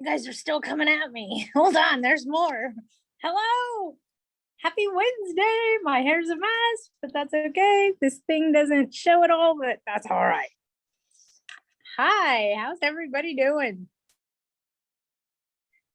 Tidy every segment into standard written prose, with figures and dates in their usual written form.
You guys are still coming at me. Hold on, there's more. Hello. Happy Wednesday. My hair's a mess, but that's okay. This thing doesn't show it all, but that's all right. Hi, how's everybody doing?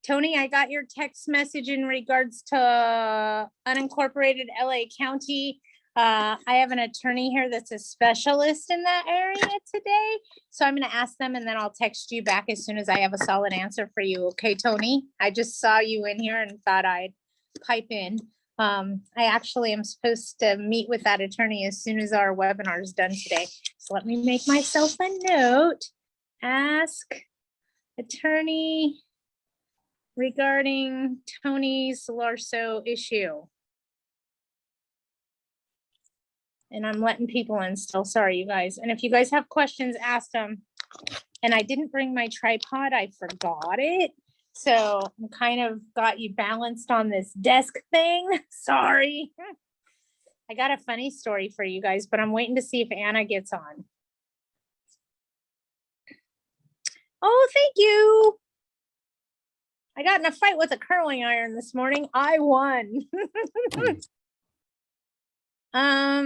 Tony, I got your text message in regards to unincorporated LA County. I have an attorney here that's a specialist in that area today. So I'm going to ask them and then I'll text you back as soon as I have a solid answer for you. Okay, Tony? I just saw you in here and thought I'd pipe in. I actually am supposed to meet with that attorney as soon as our webinar is done today. So let me make myself a note. Ask attorney regarding Tony's Larso issue. And I'm letting people in still. Sorry, you guys. And if you guys have questions, ask them. And I didn't bring my tripod. I forgot it. So I'm kind of got you balanced on this desk thing. Sorry. I got a funny story for you guys, but I'm waiting to see if Anna gets on. Oh, thank you. I got in a fight with a curling iron this morning. I won. Let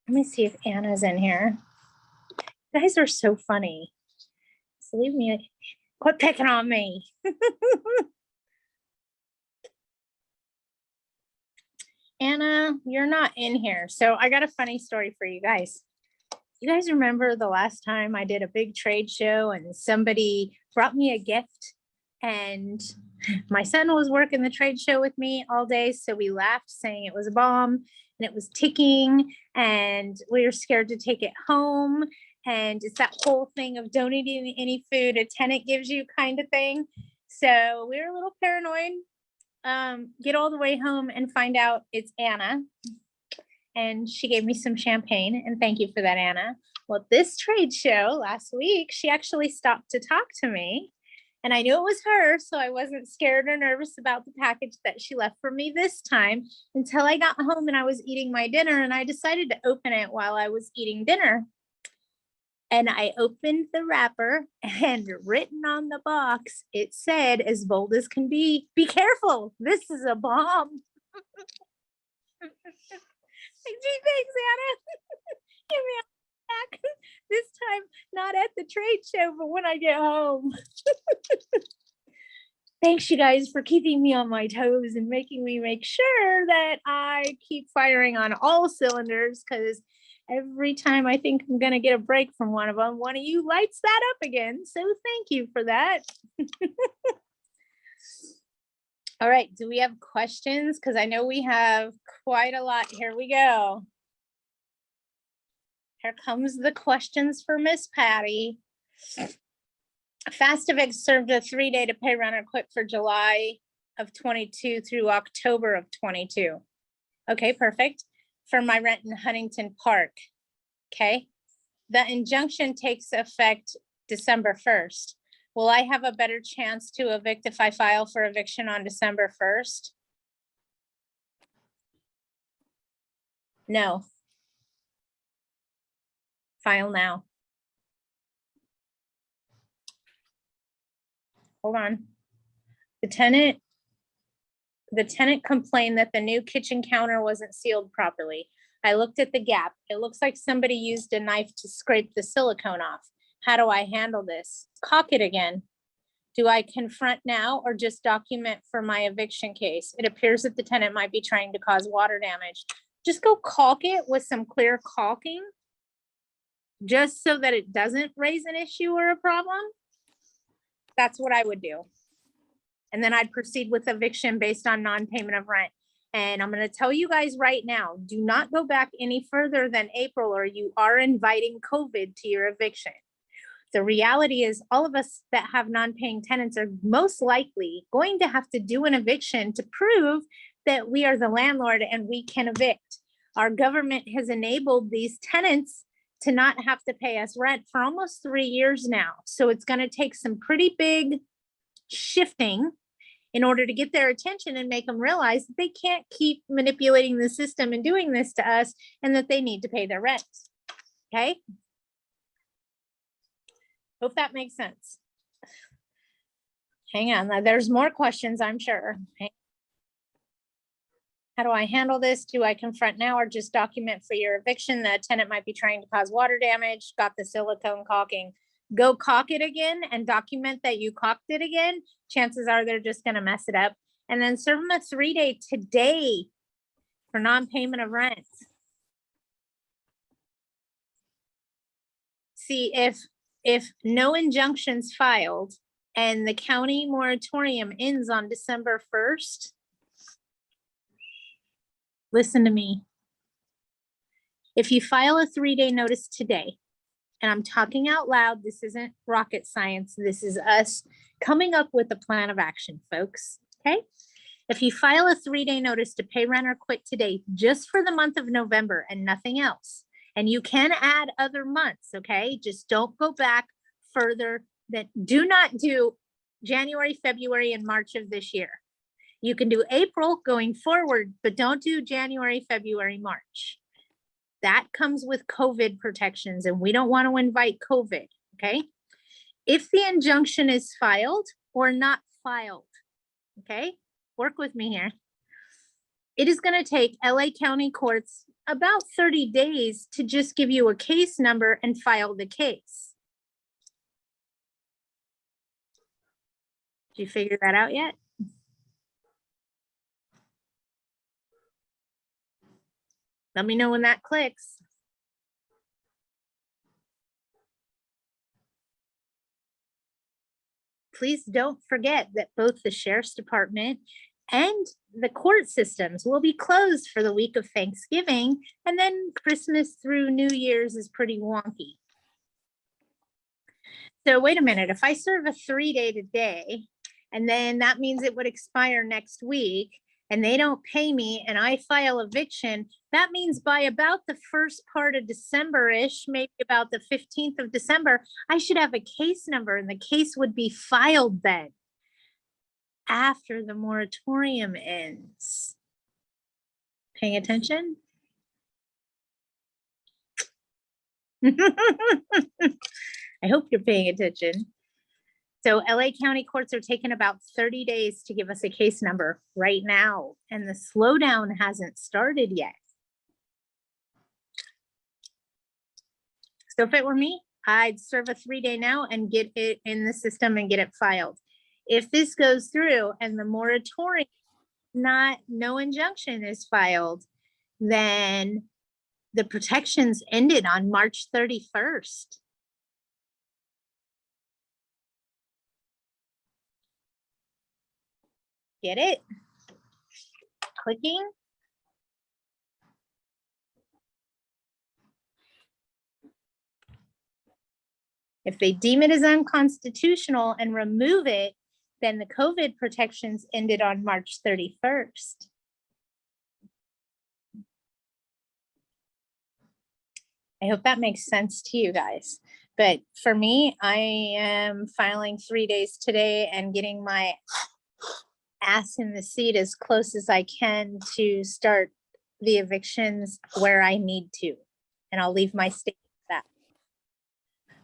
me see if Anna's in here. You guys are so funny. So leave me, quit picking on me. Anna, you're not in here. So I got a funny story for you guys. You guys remember the last time I did a big trade show and somebody brought me a gift and my son was working the trade show with me all day. So we laughed saying it was a bomb and it was ticking and we were scared to take it home. And it's that whole thing of donating any food a tenant gives you kind of thing. So we were a little paranoid. Get all the way home and find out it's Anna. And she gave me some champagne and thank you for that, Anna. Well, this trade show last week, she actually stopped to talk to me. And I knew it was her, so I wasn't scared or nervous about the package that she left for me this time until I got home and I was eating my dinner and I decided to open it while I was eating dinner. And I opened the wrapper and written on the box, it said, as bold as can be careful, this is a bomb. Gee, thanks, Anna. Give me a back. This time, not at the trade show, but when I get home. Thanks, you guys, for keeping me on my toes and making me make sure that I keep firing on all cylinders, because every time I think I'm going to get a break from one of them, one of you lights that up again. So thank you for that. All right, do we have questions? Because I know we have quite a lot. Here we go. Here comes the questions for Miss Patty. Fastavic served a 3-day to pay rent or quit for July of 22 through October of 22. Okay, perfect. For my rent in Huntington Park. Okay. The injunction takes effect December 1st. Will I have a better chance to evict if I file for eviction on December 1st? No. File now. Hold on. The tenant complained that the new kitchen counter wasn't sealed properly. I looked at the gap. It looks like somebody used a knife to scrape the silicone off. How do I handle this? Caulk it again. Do I confront now or just document for my eviction case? It appears that the tenant might be trying to cause water damage. Just go caulk it with some clear caulking, just so that it doesn't raise an issue or a problem. That's what I would do. And then I'd proceed with eviction based on non-payment of rent. And I'm going to tell you guys right now, do not go back any further than April or you are inviting COVID to your eviction. The reality is all of us that have non-paying tenants are most likely going to have to do an eviction to prove that we are the landlord and we can evict. Our government has enabled these tenants to not have to pay us rent for almost 3 years now. So it's going to take some pretty big shifting in order to get their attention and make them realize that they can't keep manipulating the system and doing this to us and that they need to pay their rent. Okay. Hope that makes sense. Hang on, there's more questions, I'm sure. How do I handle this? Do I confront now or just document for your eviction? The tenant might be trying to cause water damage, got the silicone caulking. Go caulk it again and document that you caulked it again. Chances are they're just gonna mess it up. And then serve them a 3-day today for non-payment of rent. See, if no injunctions filed and the county moratorium ends on December 1st, listen to me. If you file a 3-day notice today, and I'm talking out loud, this isn't rocket science, this is us coming up with a plan of action, folks, okay? If you file a 3-day notice to pay rent or quit today, just for the month of November and nothing else, and you can add other months, okay? Just don't go back further than, do not do January, February, and March of this year. You can do April going forward, but don't do January, February, March. That comes with COVID protections, and we don't want to invite COVID, okay? If the injunction is filed or not filed, okay? Work with me here. It is going to take LA County courts about 30 days to just give you a case number and file the case. Did you figure that out yet? Let me know when that clicks. Please don't forget that both the Sheriff's Department and the court systems will be closed for the week of Thanksgiving, and then Christmas through New Year's is pretty wonky. So wait a minute, if I serve a 3-day today, and then that means it would expire next week, and they don't pay me and I file eviction, that means by about the first part of December-ish, maybe about the 15th of December, I should have a case number and the case would be filed then after the moratorium ends. Paying attention? I hope you're paying attention. So LA County courts are taking about 30 days to give us a case number right now, and the slowdown hasn't started yet. So if it were me, I'd serve a 3-day now and get it in the system and get it filed. If this goes through and the moratorium, no injunction is filed, then the protections ended on March 31st. Get it? Clicking. If they deem it as unconstitutional and remove it, then the COVID protections ended on March 31st. I hope that makes sense to you guys. But for me, I am filing 3 days today and getting my ass in the seat as close as I can to start the evictions where I need to. And I'll leave my state with that.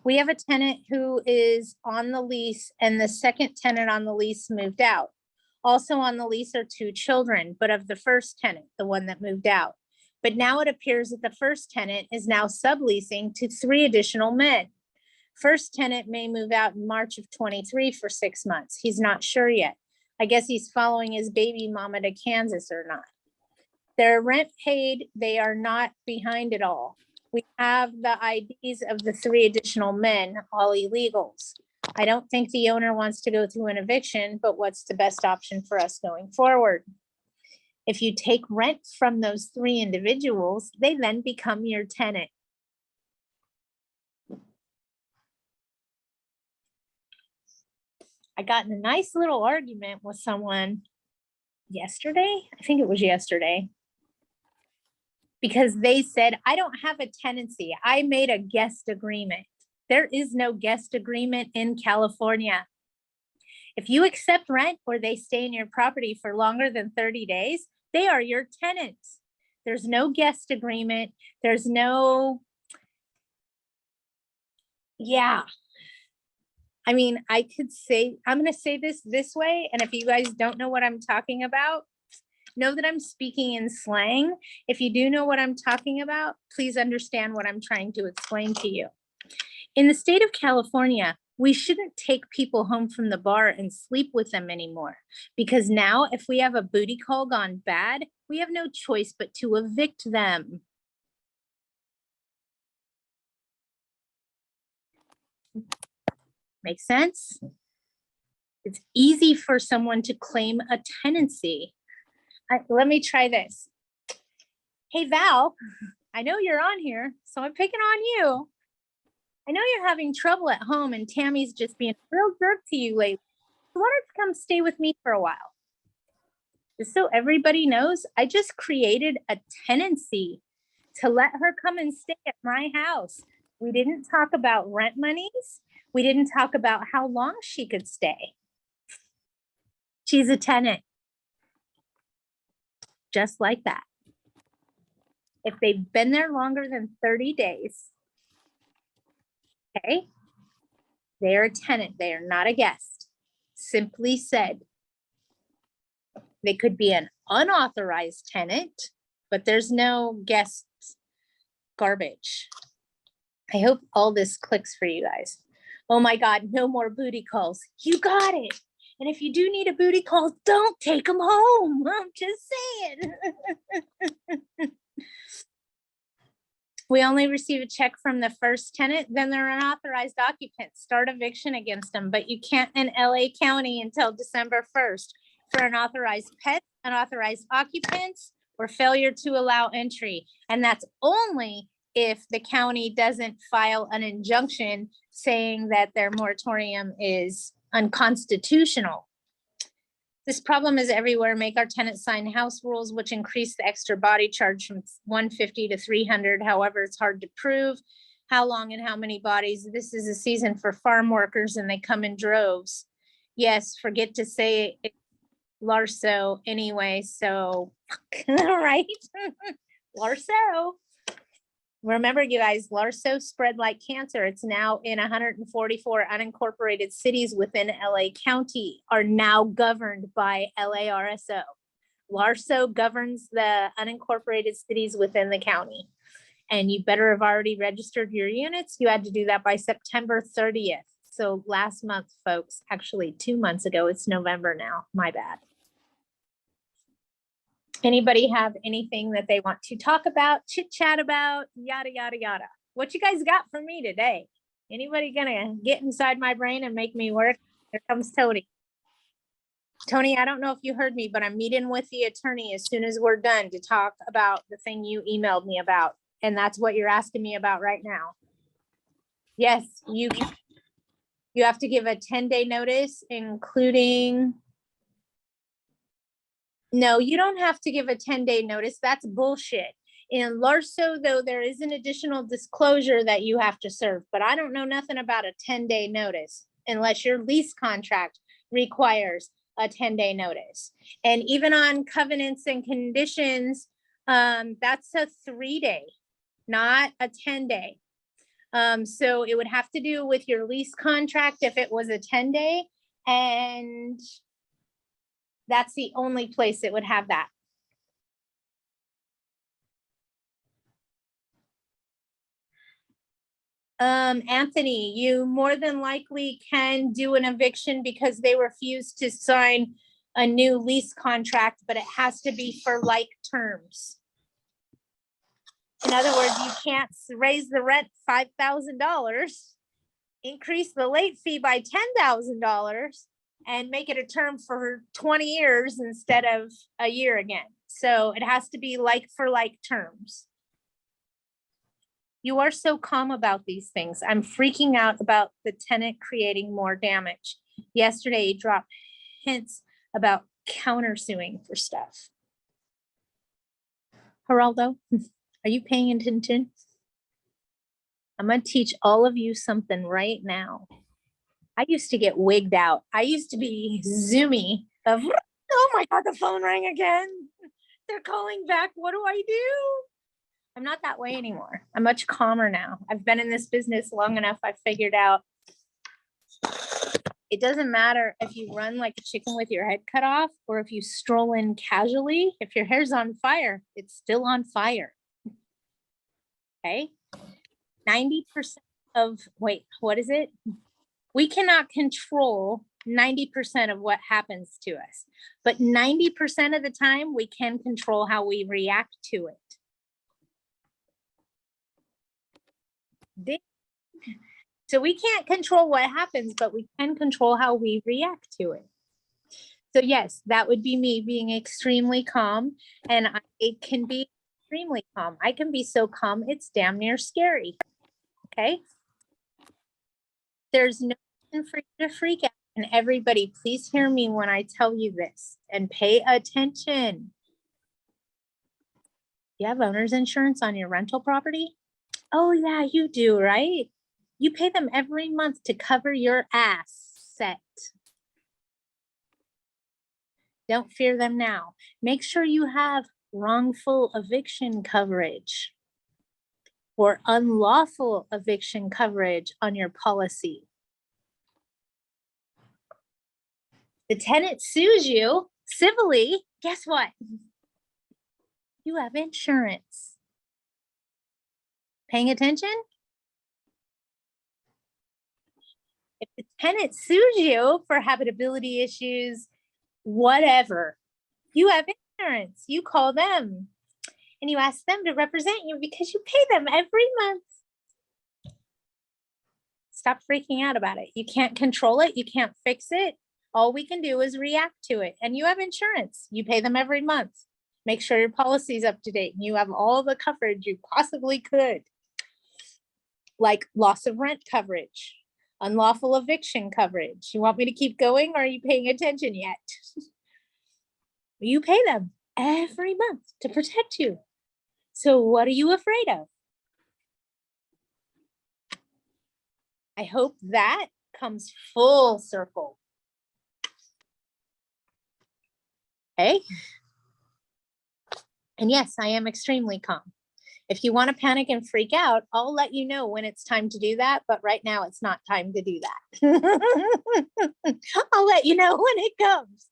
We have a tenant who is on the lease, and the second tenant on the lease moved out. Also on the lease are 2 children, but of the first tenant, the one that moved out. But now it appears that the first tenant is now subleasing to 3 additional men. First tenant may move out in March of 23 for 6 months. He's not sure yet. I guess he's following his baby mama to Kansas or not. Their rent paid, they are not behind at all. We have the IDs of the 3 additional men, all illegals. I don't think the owner wants to go through an eviction, but what's the best option for us going forward? If you take rent from those 3 individuals, they then become your tenant. I got in a nice little argument with someone yesterday. I think it was yesterday. Because they said, I don't have a tenancy. I made a guest agreement. There is no guest agreement in California. If you accept rent or they stay in your property for longer than 30 days, they are your tenants. There's no guest agreement. There's no, yeah. I mean, I could say, I'm going to say this way. And if you guys don't know what I'm talking about, know that I'm speaking in slang. If you do know what I'm talking about, please understand what I'm trying to explain to you. In the state of California, we shouldn't take people home from the bar and sleep with them anymore. Because now if we have a booty call gone bad, we have no choice but to evict them. Make sense? It's easy for someone to claim a tenancy. Let me try this. Hey, Val, I know you're on here, so I'm picking on you. I know you're having trouble at home and Tammy's just being a real jerk to you lately. So why don't you come stay with me for a while? Just so everybody knows, I just created a tenancy to let her come and stay at my house. We didn't talk about rent monies. We didn't talk about how long she could stay. She's a tenant. Just like that. If they've been there longer than 30 days, okay, they're a tenant. They are not a guest. Simply said, they could be an unauthorized tenant, but there's no guest garbage. I hope all this clicks for you guys. Oh my God, no more booty calls. You got it. And if you do need a booty call, don't take them home. I'm just saying. We only receive a check from the first tenant, then they're unauthorized occupants. Start eviction against them, but you can't in LA County until December 1st for unauthorized pets, unauthorized occupants, or failure to allow entry. And that's only if the county doesn't file an injunction saying that their moratorium is unconstitutional. This problem is everywhere. Make our tenants sign house rules, which increase the extra body charge from 150 to 300. However, it's hard to prove how long and how many bodies. This is a season for farm workers and they come in droves. Yes, forget to say it, Larso anyway. So, right? Larso. Remember, you guys, Larso spread like cancer. It's now in 144 unincorporated cities within LA County are now governed by LARSO. Larso governs the unincorporated cities within the county. And you better have already registered your units. You had to do that by September 30th. So last month, folks, actually 2 months ago, it's November now, my bad. Anybody have anything that they want to talk about, chit chat about, yada, yada, yada? What you guys got for me today? Anybody gonna get inside my brain and make me work? Here comes Tony. Tony, I don't know if you heard me, but I'm meeting with the attorney as soon as we're done to talk about the thing you emailed me about. And that's what you're asking me about right now. Yes, you have to give a 10-day notice, including. No, you don't have to give a 10-day notice. That's bullshit. In Larso, though, there is an additional disclosure that you have to serve, but I don't know nothing about a 10-day notice unless your lease contract requires a 10-day notice. And even on covenants and conditions, that's a 3-day, not a 10-day. So it would have to do with your lease contract if it was a 10-day, and that's the only place it would have that. Anthony, you more than likely can do an eviction because they refuse to sign a new lease contract, but it has to be for like terms. In other words, you can't raise the rent $5,000, increase the late fee by $10,000, and make it a term for 20 years instead of a year again. So it has to be like for like terms. You are so calm about these things. I'm freaking out about the tenant creating more damage. Yesterday, he dropped hints about countersuing for stuff. Geraldo, are you paying attention? I'm going to teach all of you something right now. I used to get wigged out. I used to be zoomy of, oh my God, the phone rang again. They're calling back. What do I do? I'm not that way anymore. I'm much calmer now. I've been in this business long enough. I figured out It doesn't matter if you run like a chicken with your head cut off or if you stroll in casually. If your hair's on fire, it's still on fire. Okay. 90% of, wait, what is it? We cannot control 90% of what happens to us, but 90% of the time we can control how we react to it. So we can't control what happens, but we can control how we react to it. So yes, that would be me being extremely calm, and it can be extremely calm. I can be so calm, it's damn near scary. Okay. There's no reason for you to freak out. And everybody, please hear me when I tell you this and pay attention. You have owner's insurance on your rental property? Oh yeah, you do, right? You pay them every month to cover your asset. Don't fear them now. Make sure you have wrongful eviction coverage or unlawful eviction coverage on your policy. The tenant sues you civilly, guess what? You have insurance. Paying attention? If the tenant sues you for habitability issues, whatever, you have insurance. You call them and you ask them to represent you because you pay them every month. Stop freaking out about it. You can't control it. You can't fix it. All we can do is react to it. And you have insurance. You pay them every month. Make sure your policy is up to date and you have all the coverage you possibly could. Like loss of rent coverage, unlawful eviction coverage. You want me to keep going or are you paying attention yet? You pay them every month to protect you. So what are you afraid of? I hope that comes full circle. Okay. And yes, I am extremely calm. If you want to panic and freak out, I'll let you know when it's time to do that. But right now it's not time to do that. I'll let you know when it comes.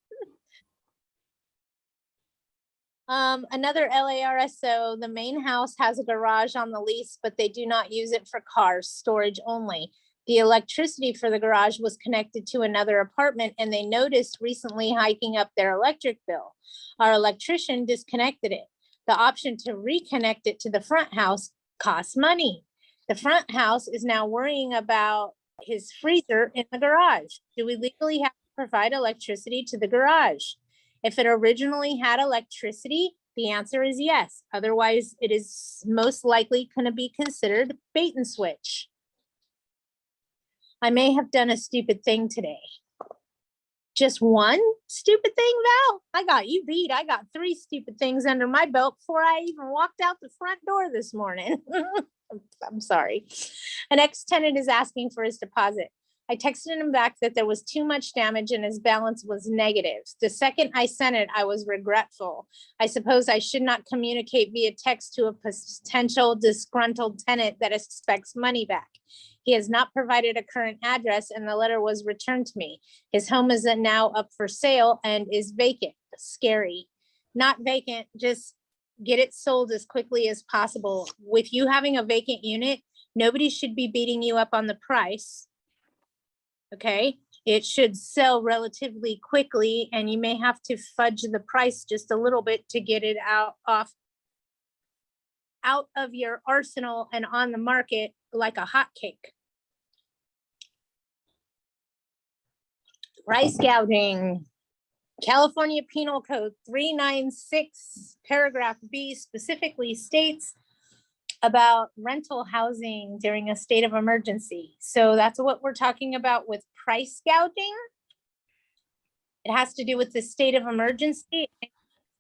Another LARSO, the main house has a garage on the lease, but they do not use it for cars, storage only. The electricity for the garage was connected to another apartment and they noticed recently hiking up their electric bill. Our electrician disconnected it. The option to reconnect it to the front house costs money. The front house is now worrying about his freezer in the garage. Do we legally have to provide electricity to the garage? If it originally had electricity, the answer is yes. Otherwise, it is most likely going to be considered bait and switch. I may have done a stupid thing today. Just one stupid thing, Val? I got you beat. I got 3 stupid things under my belt before I even walked out the front door this morning. I'm sorry. An ex-tenant is asking for his deposit. I texted him back that there was too much damage and his balance was negative. The second I sent it, I was regretful. I suppose I should not communicate via text to a potential disgruntled tenant that expects money back. He has not provided a current address and the letter was returned to me. His home is now up for sale and is vacant. Scary. Not vacant, just get it sold as quickly as possible. With you having a vacant unit, nobody should be beating you up on the price. Okay, it should sell relatively quickly and you may have to fudge the price just a little bit to get it out of your arsenal and on the market like a hotcake. Price gouging. California Penal Code 396 paragraph B specifically states about rental housing during a state of emergency. So that's what we're talking about with price gouging. It has to do with the state of emergency.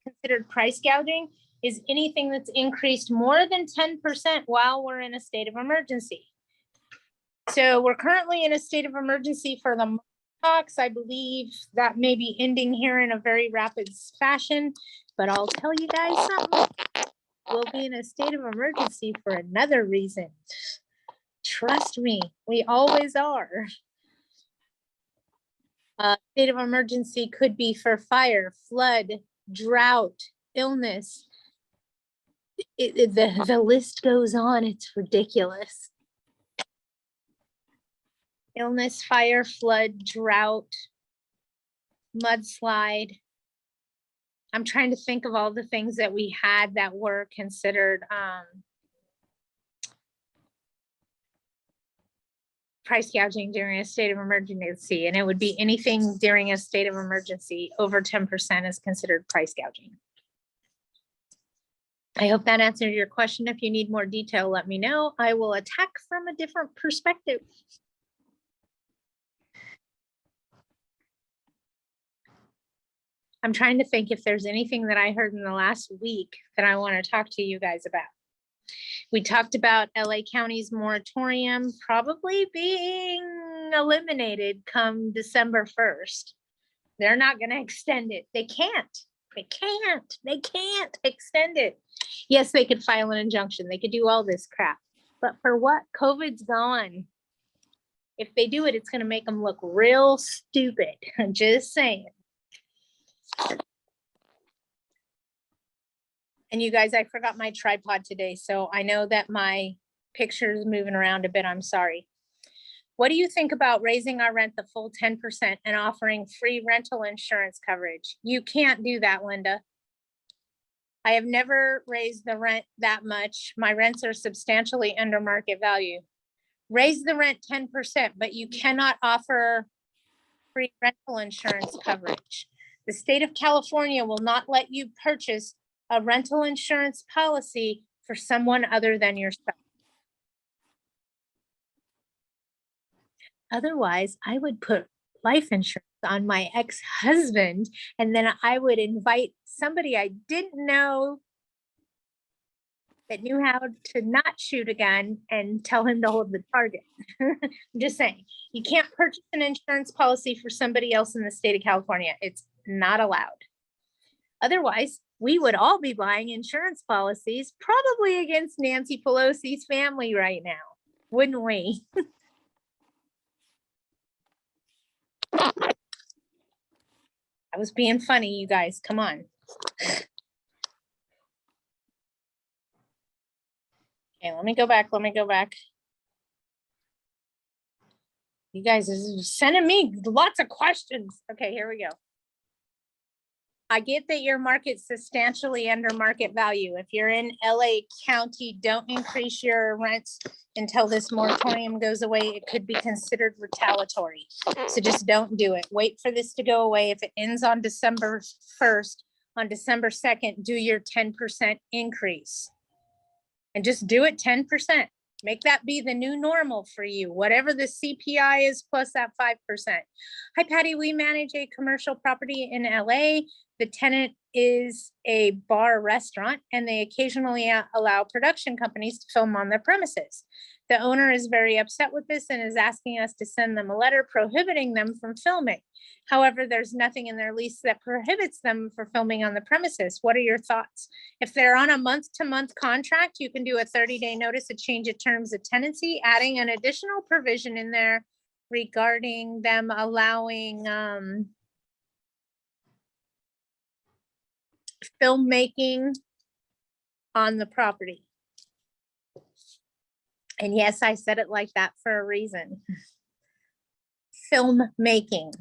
Considered price gouging is anything that's increased more than 10% while we're in a state of emergency. So we're currently in a state of emergency for the talks. I believe that may be ending here in a very rapid fashion, but I'll tell you guys something. We'll be in a state of emergency for another reason. Trust me, we always are. State of emergency could be for fire, flood, drought, illness. The list goes on. It's ridiculous. Illness, fire, flood, drought, mudslide. I'm trying to think of all the things that we had that were considered price gouging during a state of emergency, and it would be anything during a state of emergency over 10% is considered price gouging. I hope that answered your question. If you need more detail, let me know. I will attack from a different perspective. I'm trying to think if there's anything that I heard in the last week that I want to talk to you guys about. We talked about LA County's moratorium probably being eliminated come December 1st. They're not going to extend it. They can't extend it. Yes, they could file an injunction. They could do all this crap. But for what? COVID's gone. If they do it, it's going to make them look real stupid. I'm just saying. And you guys, I forgot my tripod today, so I know that my picture is moving around a bit. I'm sorry. What do you think about raising our rent the full 10% and offering free rental insurance coverage? You can't do that, Linda. I have never raised the rent that much. My rents are substantially under market value. Raise the rent 10%, but you cannot offer free rental insurance coverage. The state of California will not let you purchase a rental insurance policy for someone other than yourself. Otherwise, I would put life insurance on my ex-husband, and then I would invite somebody I didn't know that knew how to not shoot a gun and tell him to hold the target. I'm just saying, you can't purchase an insurance policy for somebody else in the state of California. It's not allowed. Otherwise, we would all be buying insurance policies, probably against Nancy Pelosi's family right now, wouldn't we? I was being funny, you guys, come on. Okay, let me go back. You guys are sending me lots of questions. Okay, here we go. I get that your market's substantially under market value. If you're in LA County, don't increase your rents until this moratorium goes away. It could be considered retaliatory. So just don't do it. Wait for this to go away. If it ends on December 1st, on December 2nd, do your 10% increase. And just do it 10%. Make that be the new normal for you, whatever the CPI is plus that 5%. Hi, Patty. We manage a commercial property in LA. The tenant is a bar restaurant, and they occasionally allow production companies to film on their premises. The owner is very upset with this and is asking us to send them a letter prohibiting them from filming. However, there's nothing in their lease that prohibits them from filming on the premises. What are your thoughts? If they're on a month-to-month contract, you can do a 30-day notice to change of terms of tenancy, adding an additional provision in there regarding them allowing filmmaking on the property. And yes, I said it like that for a reason. Filmmaking.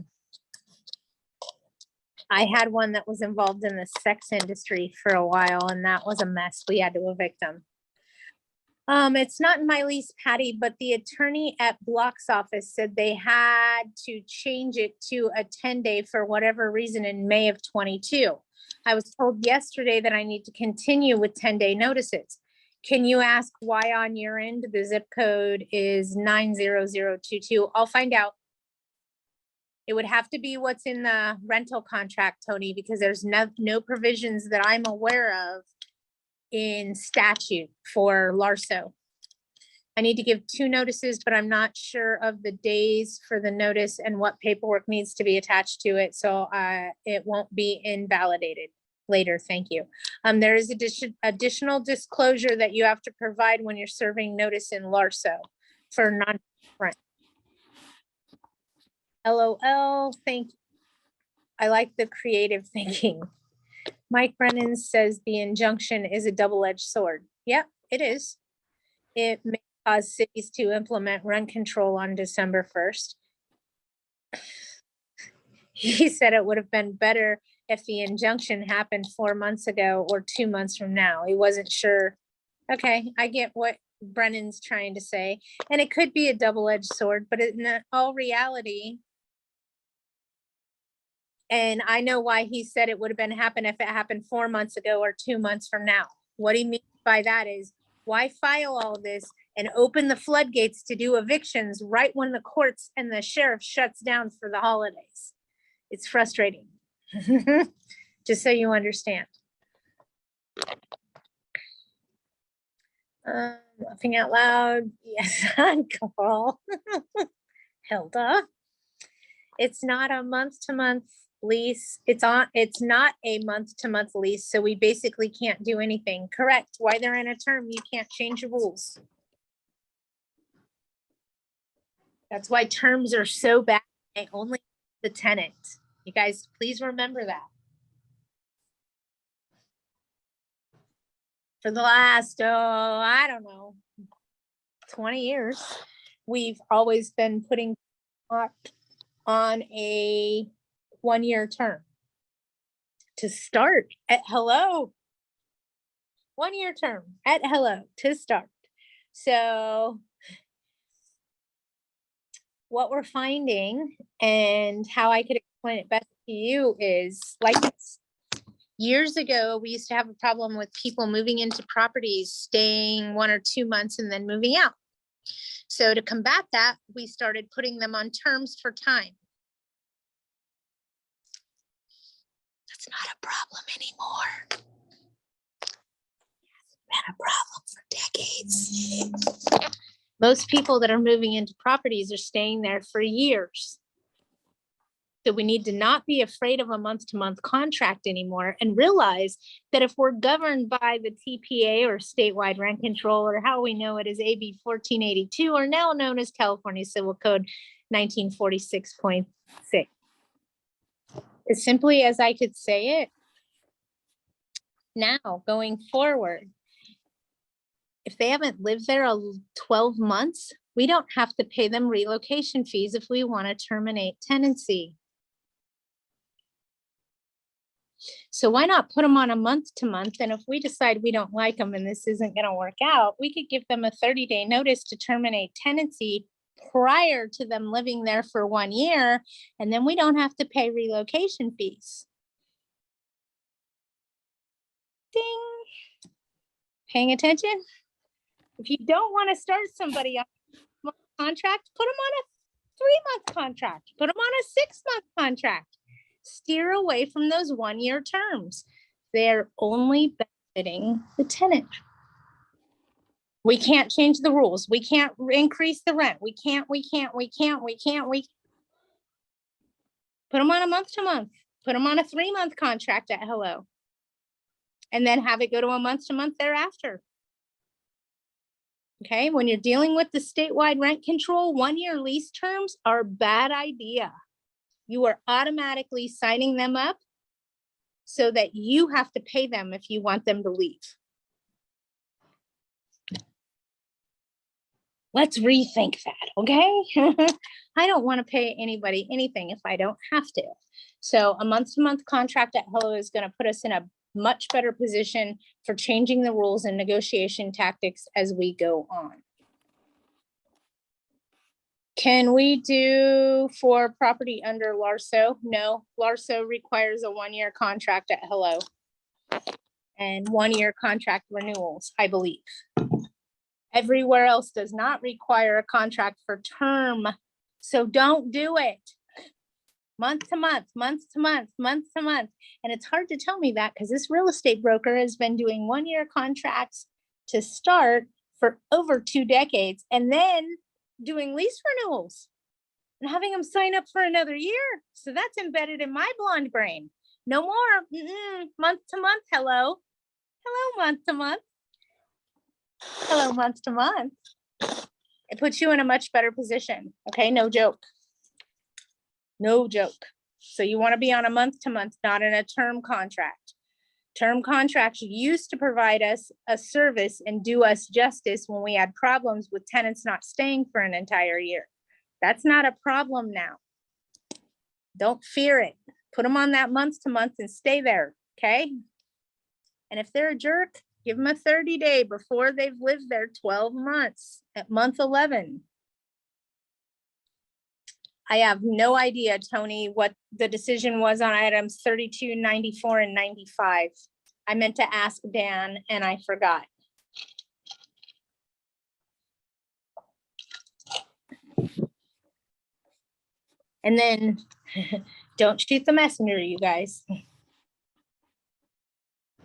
I had one that was involved in the sex industry for a while, and that was a mess. We had to evict them. It's not in my lease, Patty, but the attorney at Block's office said they had to change it to a 10-day for whatever reason in May of 22. I was told yesterday that I need to continue with 10-day notices. Can you ask why on your end the zip code is 90022? I'll find out. It would have to be what's in the rental contract, Tony, because there's no provisions that I'm aware of in statute for LARSO. I need to give 2 notices, but I'm not sure of the days for the notice and what paperwork needs to be attached to it. So it won't be invalidated later. Thank you. There is additional disclosure that you have to provide when you're serving notice in LARSO for non-rent. LOL, thank you. I like the creative thinking. Mike Brennan says the injunction is a double-edged sword. Yep, it is. It may cause cities to implement rent control on December 1st. He said it would have been better if the injunction happened 4 months ago or 2 months from now. He wasn't sure. Okay, I get what Brennan's trying to say. And it could be a double-edged sword, but in all reality, and I know why he said it would have been happen if it happened 4 months ago or 2 months from now. What he means by that is, why file all this and open the floodgates to do evictions right when the courts and the sheriff shuts down for the holidays? It's frustrating. Just so you understand. Laughing out loud. Yes, Carl. Hilda. It's not a month-to-month lease. It's not a month-to-month lease, so we basically can't do anything. Correct. While they're in a term, you can't change the rules. That's why terms are so bad. They only the tenant. You guys, please remember that. For the last, I don't know, 20 years, we've always been putting on a 1-year term to start at hello. 1-year term at hello to start. So what we're finding and how I could explain it best to you is like this. Years ago, we used to have a problem with people moving into properties, staying 1 or 2 months and then moving out. So to combat that, we started putting them on terms for time. That's not a problem anymore. It's been a problem for decades. Most people that are moving into properties are staying there for years. So we need to not be afraid of a month-to-month contract anymore and realize that if we're governed by the TPA or statewide rent control, or how we know it is AB 1482, or now known as California Civil Code 1946.6. As simply as I could say it, now going forward, if they haven't lived there 12 months, we don't have to pay them relocation fees if we want to terminate tenancy. So why not put them on a month-to-month? And if we decide we don't like them and this isn't going to work out, we could give them a 30-day notice to terminate tenancy prior to them living there for 1 year. And then we don't have to pay relocation fees. Ding. Paying attention? If you don't want to start somebody on a contract, put them on a 3-month contract, put them on a 6-month contract. Steer away from those 1-year terms. They're only benefiting the tenant. We can't change the rules. We can't increase the rent. We can't. Put them on a month-to-month. Put them on a 3-month contract at hello. And then have it go to a month-to-month thereafter. Okay, when you're dealing with the statewide rent control, 1-year lease terms are a bad idea. You are automatically signing them up so that you have to pay them if you want them to leave. Let's rethink that, okay? I don't want to pay anybody anything if I don't have to. So a month-to-month contract at hello is going to put us in a much better position for changing the rules and negotiation tactics as we go on. Can we do for property under LARSO? No, LARSO requires a 1-year contract at hello and 1-year contract renewals, I believe. Everywhere else does not require a contract for term. So don't do it. Month to month, month to month, month to month. And it's hard to tell me that because this real estate broker has been doing 1-year contracts to start for over 2 decades and then doing lease renewals and having them sign up for another year. So that's embedded in my blonde brain. No more month to month. Hello. Hello, month to month. Hello, month to month. It puts you in a much better position. Okay, no joke. No joke. So you want to be on a month to month, not in a term contract. Term contracts used to provide us a service and do us justice when we had problems with tenants not staying for an entire year. That's not a problem now. Don't fear it. Put them on that month to month and stay there, okay? And if they're a jerk, give them a 30-day before they've lived there 12 months at month 11. I have no idea, Tony, what the decision was on items 32, 94, and 95. I meant to ask Dan and I forgot. And then don't shoot the messenger, you guys.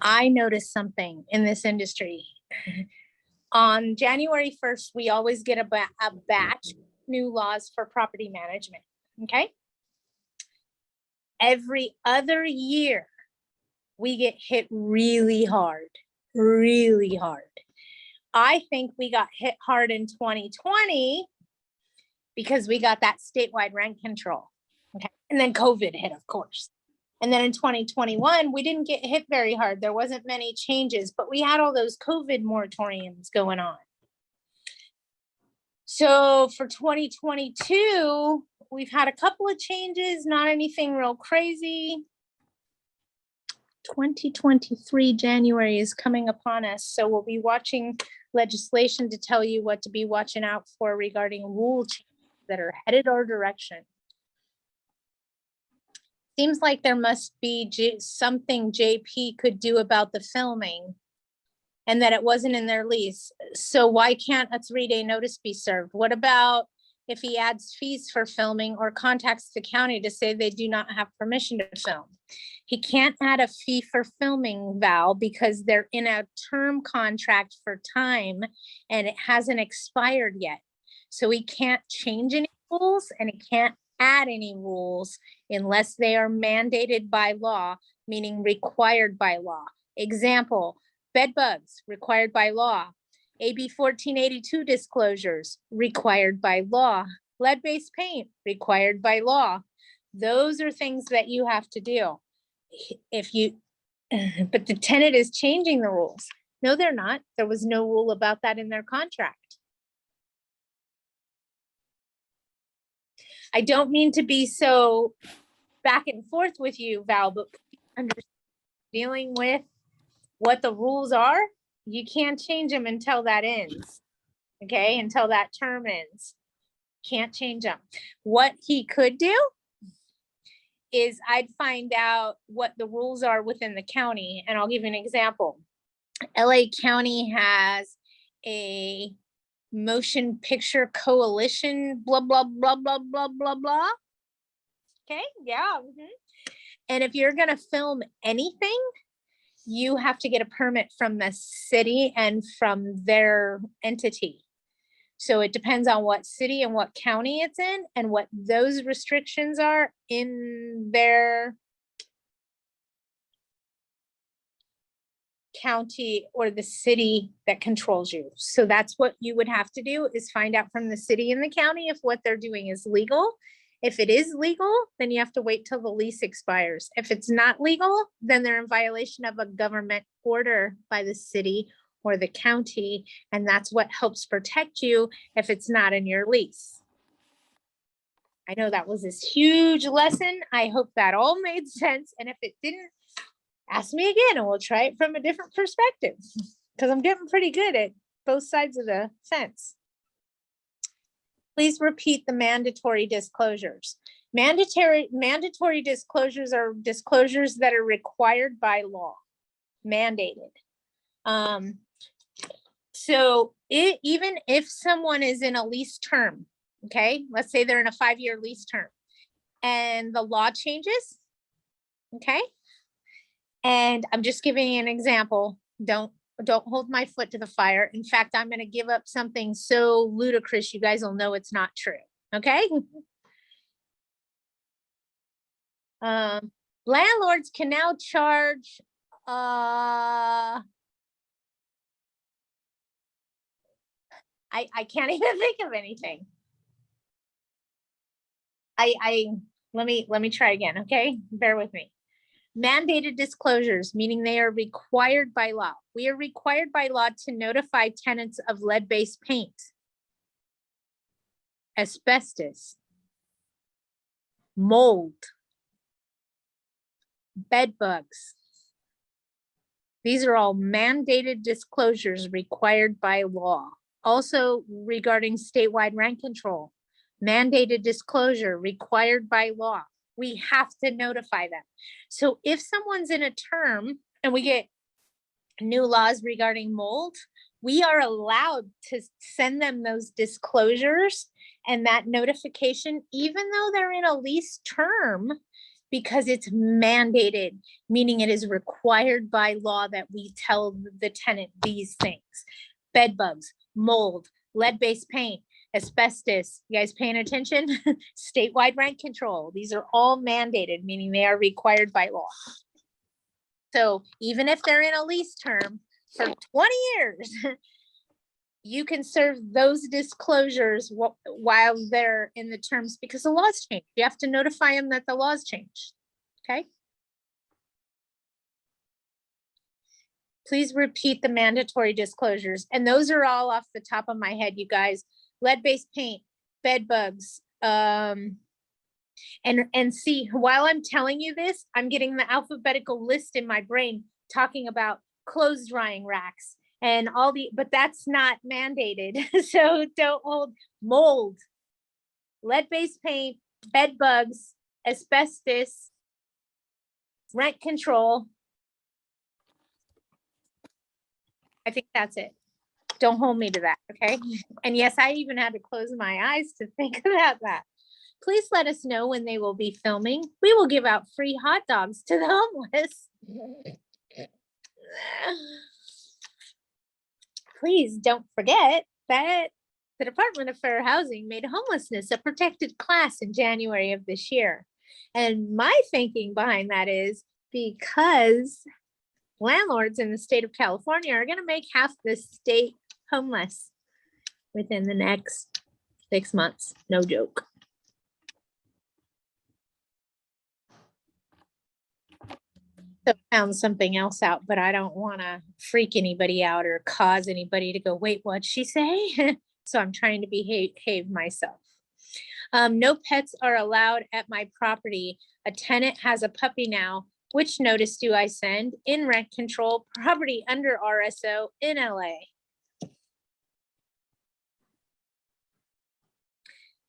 I noticed something in this industry. On January 1st, we always get a batch new laws for property management, okay? Every other year, we get hit really hard, really hard. I think we got hit hard in 2020 because we got that statewide rent control, okay? And then COVID hit, of course. And then in 2021, we didn't get hit very hard. There wasn't many changes, but we had all those COVID moratoriums going on. So for 2022, we've had a couple of changes, not anything real crazy. 2023 January is coming upon us, so we'll be watching legislation to tell you what to be watching out for regarding rule changes that are headed our direction. Seems like there must be something JP could do about the filming and that it wasn't in their lease. So why can't a 3-day notice be served? What about if he adds fees for filming or contacts the county to say they do not have permission to film? He can't add a fee for filming, Val, because they're in a term contract for time and it hasn't expired yet. So he can't change any rules and he can't add any rules unless they are mandated by law, meaning required by law. Example, bed bugs required by law. AB 1482 disclosures required by law. Lead-based paint required by law. Those are things that you have to do. If you, but the tenant is changing the rules. No, they're not. There was no rule about that in their contract. I don't mean to be so back and forth with you, Val, but dealing with what the rules are, you can't change them until that ends. Okay, until that term ends. Can't change them. What he could do is I'd find out what the rules are within the county, and I'll give you an example. LA County has a motion picture coalition, blah, blah, blah, blah, blah, blah, blah. Okay, yeah. And if you're gonna film anything, you have to get a permit from the city and from their entity. So it depends on what city and what county it's in and what those restrictions are in their county or the city that controls you. So that's what you would have to do, is find out from the city and the county if what they're doing is legal. If it is legal, then you have to wait till the lease expires. If it's not legal, then they're in violation of a government order by the city or the county, and that's what helps protect you if it's not in your lease. I know that was this huge lesson. I hope that all made sense, and if it didn't, ask me again and we'll try it from a different perspective, because I'm getting pretty good at both sides of the fence. Please repeat the mandatory disclosures. Mandatory disclosures are disclosures that are required by law, mandated. So even if someone is in a lease term, okay, let's say they're in a 5-year lease term and the law changes, okay, and I'm just giving you an example. Don't hold my foot to the fire. In fact, I'm going to give up something so ludicrous, you guys will know it's not true. Okay. Landlords can now charge, I can't even think of anything. let me try again, okay? Bear with me. Mandated disclosures, meaning they are required by law. We are required by law to notify tenants of lead-based paint, asbestos, mold, bed bugs. These are all mandated disclosures required by law. Also regarding statewide rent control, mandated disclosure required by law. We have to notify them. So if someone's in a term and we get new laws regarding mold, we are allowed to send them those disclosures and that notification, even though they're in a lease term, because it's mandated, meaning it is required by law that we tell the tenant these things. Bed bugs, mold, lead-based paint, asbestos. You guys paying attention? Statewide rent control. These are all mandated, meaning they are required by law. So even if they're in a lease term for 20 years, you can serve those disclosures while they're in the terms because the laws change. You have to notify them that the laws changed. Okay. Please repeat the mandatory disclosures. And those are all off the top of my head, you guys. Lead-based paint, bed bugs, and see, while I'm telling you this, I'm getting the alphabetical list in my brain talking about clothes drying racks and all but that's not mandated. So don't hold mold, lead-based paint, bed bugs, asbestos, rent control. I think that's it. Don't hold me to that, okay? And yes, I even had to close my eyes to think about that. Please let us know when they will be filming. We will give out free hot dogs to the homeless. Please don't forget that the Department of Fair Housing made homelessness a protected class in January of this year. And my thinking behind that is because landlords in the state of California are going to make half the state homeless within the next 6 months. No joke. So I found something else out, but I don't want to freak anybody out or cause anybody to go, wait, what'd she say? So I'm trying to behave myself. No pets are allowed at my property. A tenant has a puppy now. Which notice do I send? In rent control, property under RSO in LA.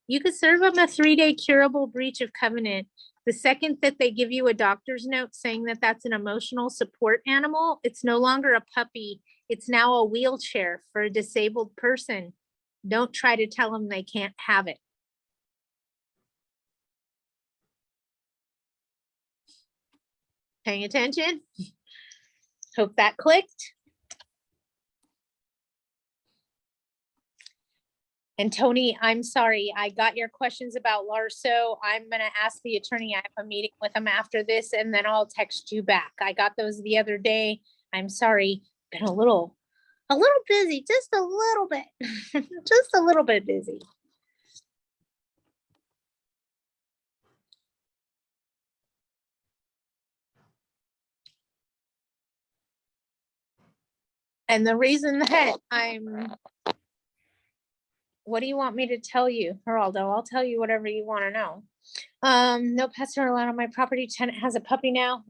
You could serve them a 3-day curable breach of covenant. The second that they give you a doctor's note saying that that's an emotional support animal, it's no longer a puppy. It's now a wheelchair for a disabled person. Don't try to tell them they can't have it. Paying attention? Hope that clicked. And Tony, I'm sorry, I got your questions about Larso. I'm gonna ask the attorney. I have a meeting with him after this and then I'll text you back. I got those the other day. I'm sorry, been a little busy, just a little bit, just a little bit busy. And the reason that what do you want me to tell you, Geraldo? I'll tell you whatever you want to know. No pets are allowed on my property. Tenant has a puppy now.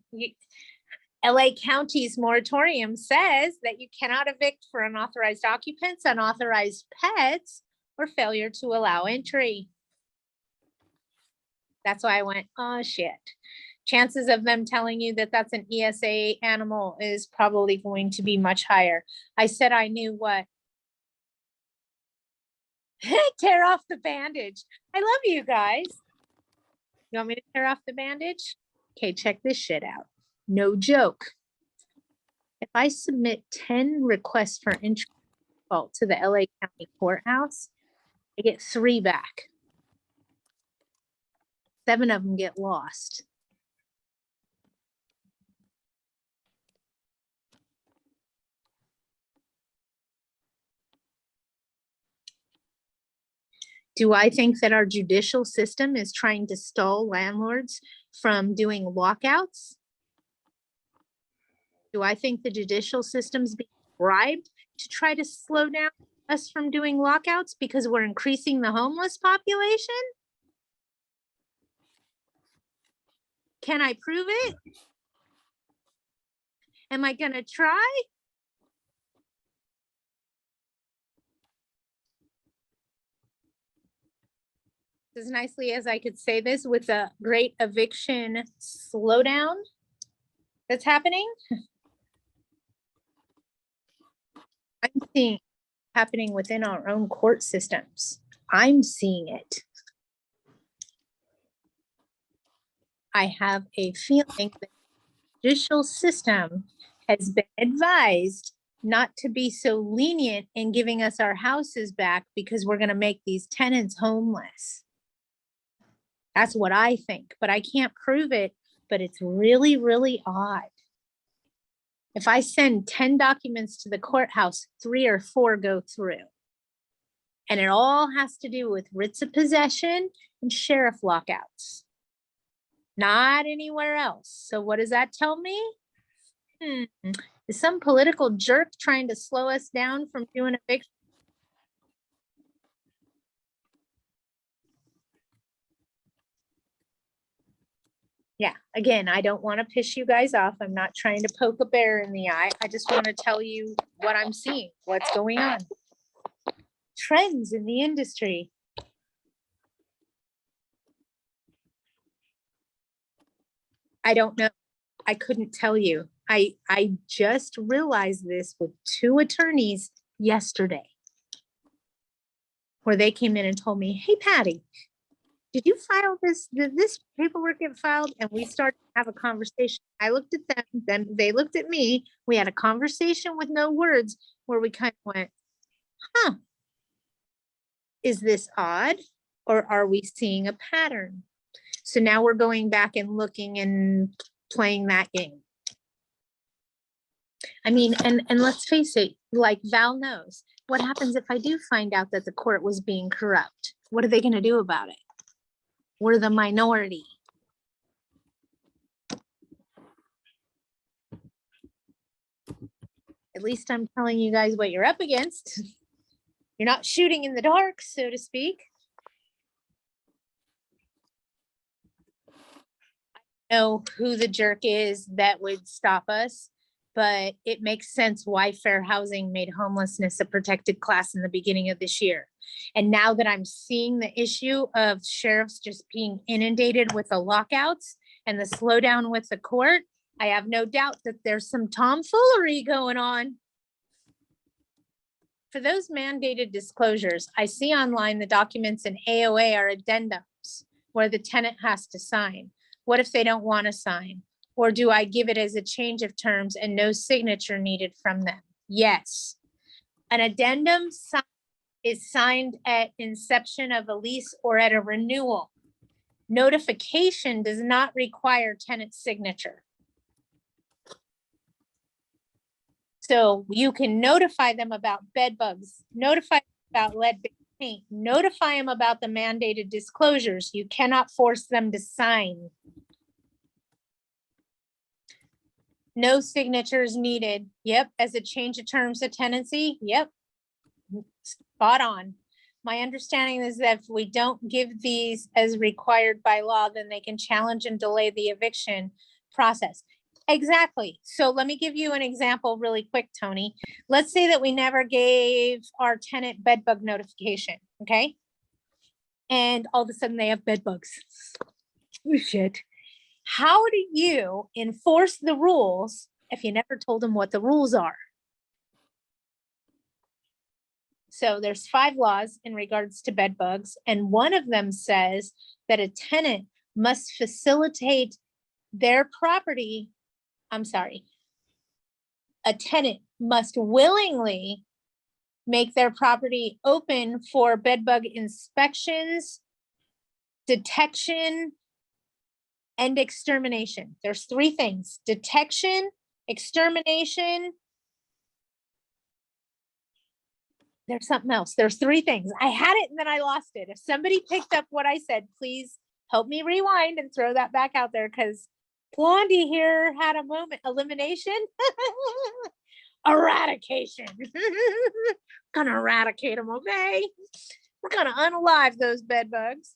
LA County's moratorium says that you cannot evict for unauthorized occupants, unauthorized pets, or failure to allow entry. That's why I went, oh shit. Chances of them telling you that that's an ESA animal is probably going to be much higher. I said I knew what. Tear off the bandage. I love you guys. You want me to tear off the bandage? Okay, check this shit out. No joke. If I submit 10 requests for entry default to the LA County Courthouse, I get 3 back. 7 of them get lost. Do I think that our judicial system is trying to stall landlords from doing lockouts? Do I think the judicial system's being bribed to try to slow down us from doing lockouts because we're increasing the homeless population? Can I prove it? Am I gonna try? As nicely as I could say this with a great eviction slowdown that's happening. I'm seeing happening within our own court systems. I'm seeing it. I have a feeling that the judicial system has been advised not to be so lenient in giving us our houses back because we're going to make these tenants homeless. That's what I think, but I can't prove it, but it's really, really odd. If I send 10 documents to the courthouse, 3 or 4 go through. And it all has to do with writs of possession and sheriff lockouts. Not anywhere else. So what does that tell me? Is some political jerk trying to slow us down from doing eviction? Yeah, again, I don't want to piss you guys off. I'm not trying to poke a bear in the eye. I just want to tell you what I'm seeing, what's going on. Trends in the industry. I don't know. I couldn't tell you. I just realized this with 2 attorneys yesterday, where they came in and told me, hey, Patty, did you file this? Did this paperwork get filed? And we started to have a conversation. I looked at them, then they looked at me. We had a conversation with no words where we kind of went, huh, is this odd? Or are we seeing a pattern? So now we're going back and looking and playing that game. I mean, and let's face it, like Val knows, what happens if I do find out that the court was being corrupt? What are they going to do about it? We're the minority. At least I'm telling you guys what you're up against. You're not shooting in the dark, so to speak. I know who the jerk is that would stop us, but it makes sense why fair housing made homelessness a protected class in the beginning of this year. And now that I'm seeing the issue of sheriffs just being inundated with the lockouts and the slowdown with the court, I have no doubt that there's some tomfoolery going on. For those mandated disclosures, I see online the documents in AOA are addendums where the tenant has to sign. What if they don't want to sign? Or do I give it as a change of terms and no signature needed from them? Yes. An addendum is signed at inception of a lease or at a renewal. Notification does not require tenant signature. So you can notify them about bed bugs, notify them about lead-based paint, notify them about the mandated disclosures. You cannot force them to sign. No signatures needed. Yep, as a change of terms of tenancy. Yep, spot on. My understanding is that if we don't give these as required by law, then they can challenge and delay the eviction process. Exactly. So let me give you an example really quick, Tony. Let's say that we never gave our tenant bed bug notification, okay? And all of a sudden they have bed bugs. Oh, shit. How do you enforce the rules if you never told them what the rules are? So there's 5 laws in regards to bed bugs, and one of them says that a tenant must facilitate their property. I'm sorry. A tenant must willingly make their property open for bed bug inspections, detection, and extermination. There's 3 things: detection, extermination, There's something else. There's three things. I had it and then I lost it. If somebody picked up what I said, please help me rewind and throw that back out there, because Blondie here had a moment. Elimination. Eradication. Gonna eradicate them, okay? We're gonna unalive those bed bugs.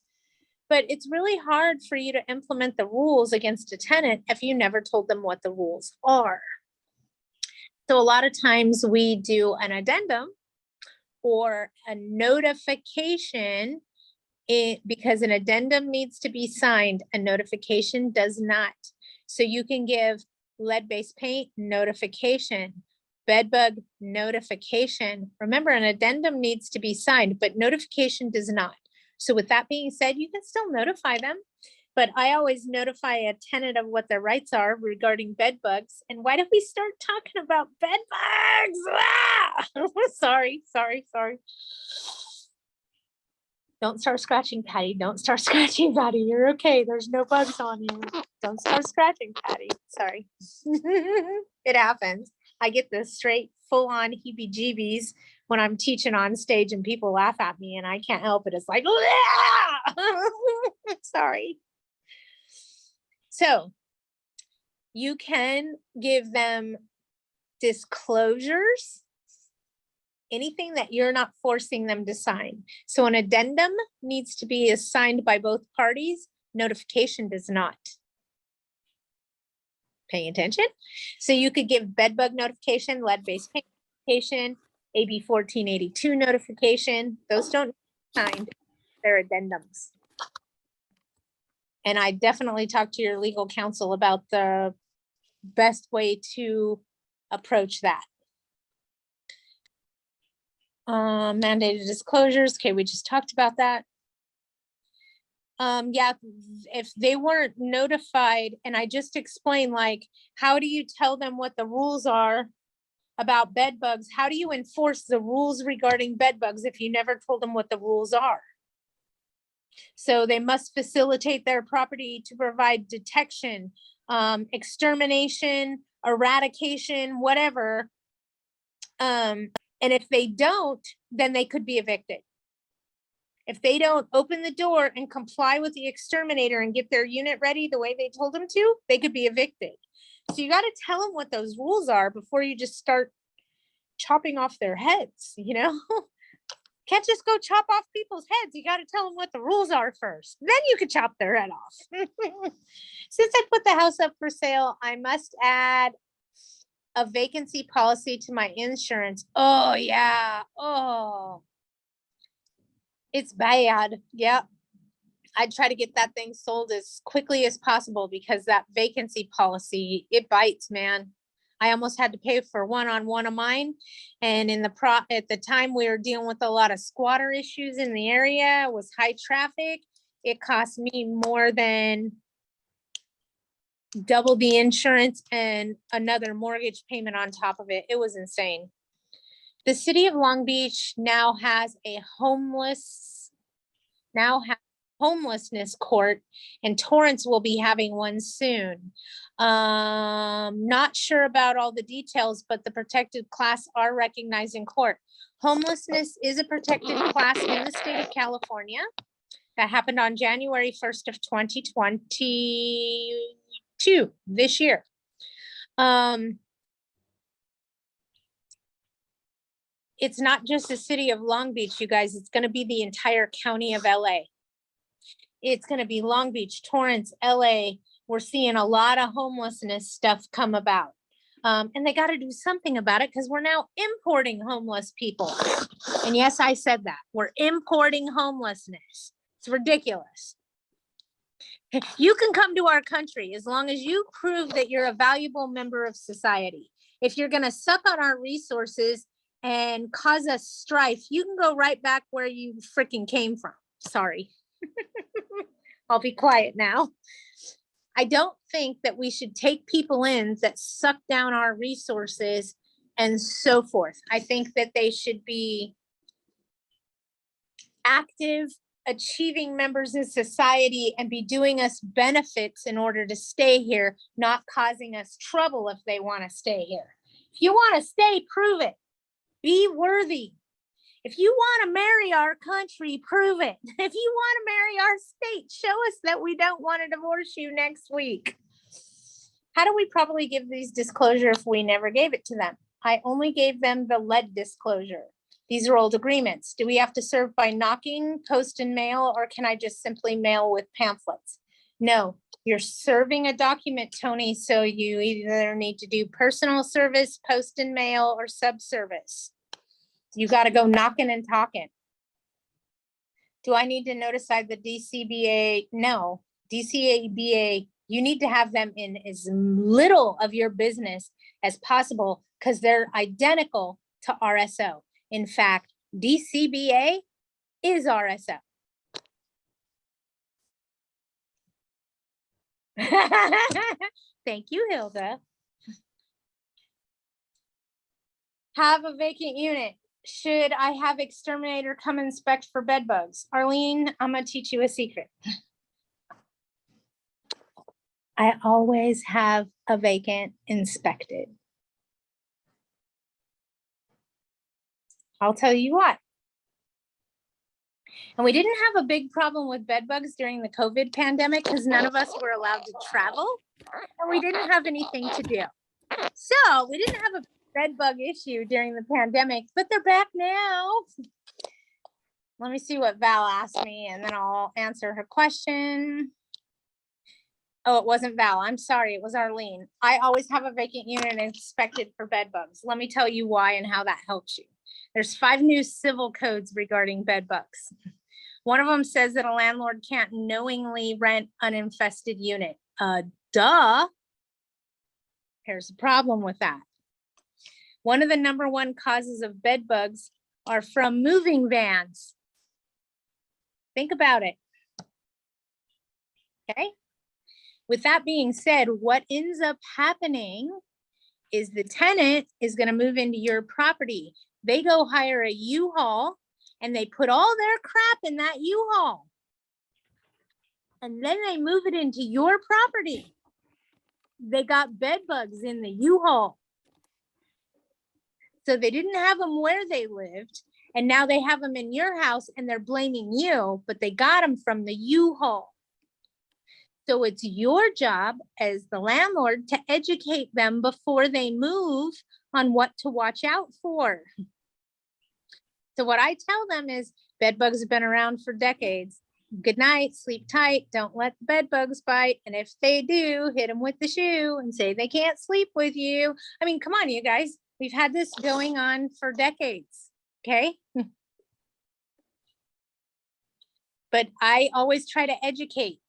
But it's really hard for you to implement the rules against a tenant if you never told them what the rules are. So a lot of times we do an addendum or a notification, because an addendum needs to be signed, a notification does not. So you can give lead-based paint notification, bedbug notification. Remember, an addendum needs to be signed, but notification does not. So with that being said, you can still notify them, but I always notify a tenant of what their rights are regarding bed bugs. And why don't we start talking about bed bugs? Ah! Sorry. Don't start scratching, Patty. Don't start scratching, Patty. You're okay. There's no bugs on you. Don't start scratching, Patty. Sorry. It happens. I get the straight full-on heebie-jeebies when I'm teaching on stage and people laugh at me and I can't help it. It's like, sorry. So you can give them disclosures, anything that you're not forcing them to sign. So an addendum needs to be signed by both parties. Notification does not. Paying attention? So you could give bedbug notification, lead-based paint notification, AB 1482 notification. Those don't signed, they're addendums. And I definitely talk to your legal counsel about the best way to approach that. Mandated disclosures. Okay, we just talked about that. Yeah, if they weren't notified, and I just explained, like, how do you tell them what the rules are about bed bugs? How do you enforce the rules regarding bed bugs if you never told them what the rules are? So they must facilitate their property to provide detection, extermination, eradication, whatever. And if they don't, then they could be evicted. If they don't open the door and comply with the exterminator and get their unit ready the way they told them to, they could be evicted. So you got to tell them what those rules are before you just start chopping off their heads, you know? Can't just go chop off people's heads. You got to tell them what the rules are first. Then you can chop their head off. Since I put the house up for sale, I must add a vacancy policy to my insurance. Oh, yeah. Oh, it's bad. Yeah. I'd try to get that thing sold as quickly as possible because that vacancy policy, it bites, man. I almost had to pay for one-on-one of mine. And at the time we were dealing with a lot of squatter issues in the area, it was high traffic. It cost me more than double the insurance and another mortgage payment on top of it. It was insane. The city of Long Beach now has a homelessness court, and Torrance will be having one soon. Not sure about all the details, but the protected class are recognized in court. Homelessness is a protected class in the state of California. That happened on January 1st of 2022, this year. It's not just the city of Long Beach, you guys. It's going to be the entire county of LA. It's going to be Long Beach, Torrance, LA. We're seeing a lot of homelessness stuff come about. And they got to do something about it because we're now importing homeless people. And yes, I said that. We're importing homelessness. It's ridiculous. You can come to our country as long as you prove that you're a valuable member of society. If you're going to suck on our resources and cause us strife, you can go right back where you freaking came from. Sorry. I'll be quiet now. I don't think that we should take people in that suck down our resources and so forth. I think that they should be active, achieving members of society and be doing us benefits in order to stay here, not causing us trouble if they want to stay here. If you want to stay, prove it. Be worthy. If you want to marry our country, prove it. If you want to marry our state, show us that we don't want to divorce you next week. How do we probably give these disclosure if we never gave it to them? I only gave them the lead disclosure. These are old agreements. Do we have to serve by knocking, post and mail, or can I just simply mail with pamphlets? No, you're serving a document, Tony, so you either need to do personal service, post and mail, or subservice. You got to go knocking and talking. Do I need to notify the DCBA? No, DCABA, you need to have them in as little of your business as possible because they're identical to RSO. In fact, DCBA is RSO. Thank you, Hilda. Have a vacant unit. Should I have exterminator come inspect for bed bugs? Arlene, I'm gonna teach you a secret. I always have a vacant inspected. I'll tell you what. And we didn't have a big problem with bed bugs during the COVID pandemic because none of us were allowed to travel and we didn't have anything to do. So we didn't have a bed bug issue during the pandemic, but they're back now. Let me see what Val asked me and then I'll answer her question. Oh, it wasn't Val. I'm sorry. It was Arlene. I always have a vacant unit inspected for bed bugs. Let me tell you why and how that helps you. There's 5 new civil codes regarding bed bugs. One of them says that a landlord can't knowingly rent an infested unit. Duh. Here's the problem with that. One of the #1 causes of bed bugs are from moving vans. Think about it. Okay. With that being said, what ends up happening is the tenant is going to move into your property. They go hire a U-Haul and they put all their crap in that U-Haul. And then they move it into your property. They got bed bugs in the U-Haul. So they didn't have them where they lived. And now they have them in your house and they're blaming you, but they got them from the U-Haul. So it's your job as the landlord to educate them before they move on what to watch out for. So what I tell them is bed bugs have been around for decades. Good night, sleep tight, don't let the bed bugs bite. And if they do, hit them with the shoe and say they can't sleep with you. I mean, come on, you guys. We've had this going on for decades, okay? But I always try to educate.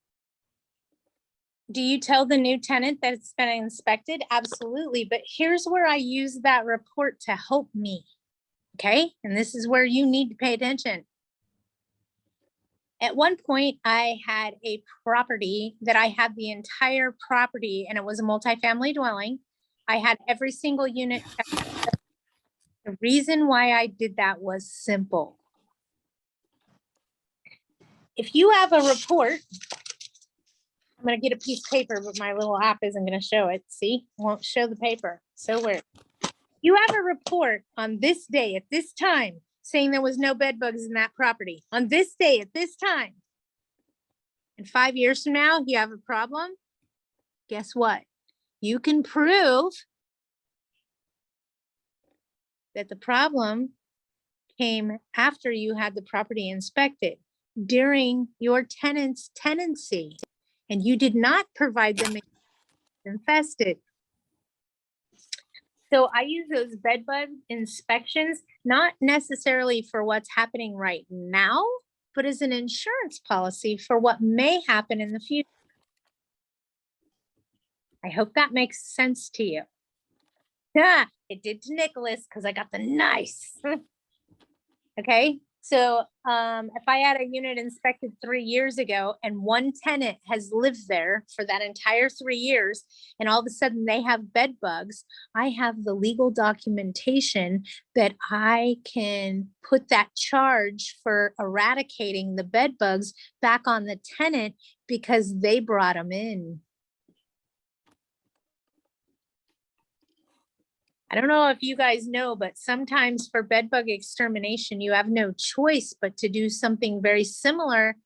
Do you tell the new tenant that it's been inspected? Absolutely. But here's where I use that report to help me. Okay. And this is where you need to pay attention. At one point, I had a property that I had the entire property and it was a multifamily dwelling. I had every single unit. The reason why I did that was simple. If you have a report, I'm going to get a piece of paper, but my little app isn't going to show it. See, won't show the paper. So weird. You have a report on this day at this time saying there was no bed bugs in that property on this day at this time. And 5 years from now, you have a problem. Guess what? You can prove that the problem came after you had the property inspected during your tenant's tenancy. And you did not provide them infested. So I use those bed bug inspections, not necessarily for what's happening right now, but as an insurance policy for what may happen in the future. I hope that makes sense to you. Yeah, it did to Nicholas because I got the nice. Okay. So if I had a unit inspected 3 years ago and one tenant has lived there for that entire 3 years, and all of a sudden they have bed bugs, I have the legal documentation that I can put that charge for eradicating the bed bugs back on the tenant because they brought them in. I don't know if you guys know, but sometimes for bed bug extermination, you have no choice but to do something very similar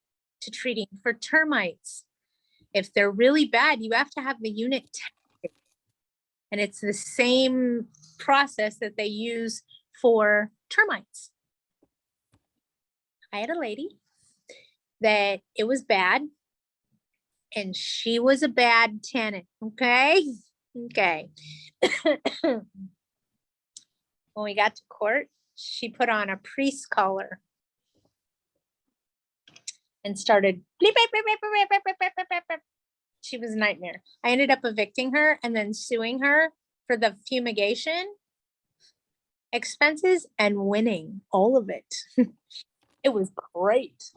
to treating for termites. If they're really bad, you have to have the unit tested. And it's the same process that they use for termites. I had a lady that it was bad, and she was a bad tenant, okay? Okay. When we got to court, she put on a priest collar and started bleep, bleep, bleep, bleep, bleep, bleep, bleep, bleep, bleep. She was a nightmare. I ended up evicting her and then suing her for the fumigation expenses and winning all of it. It was great.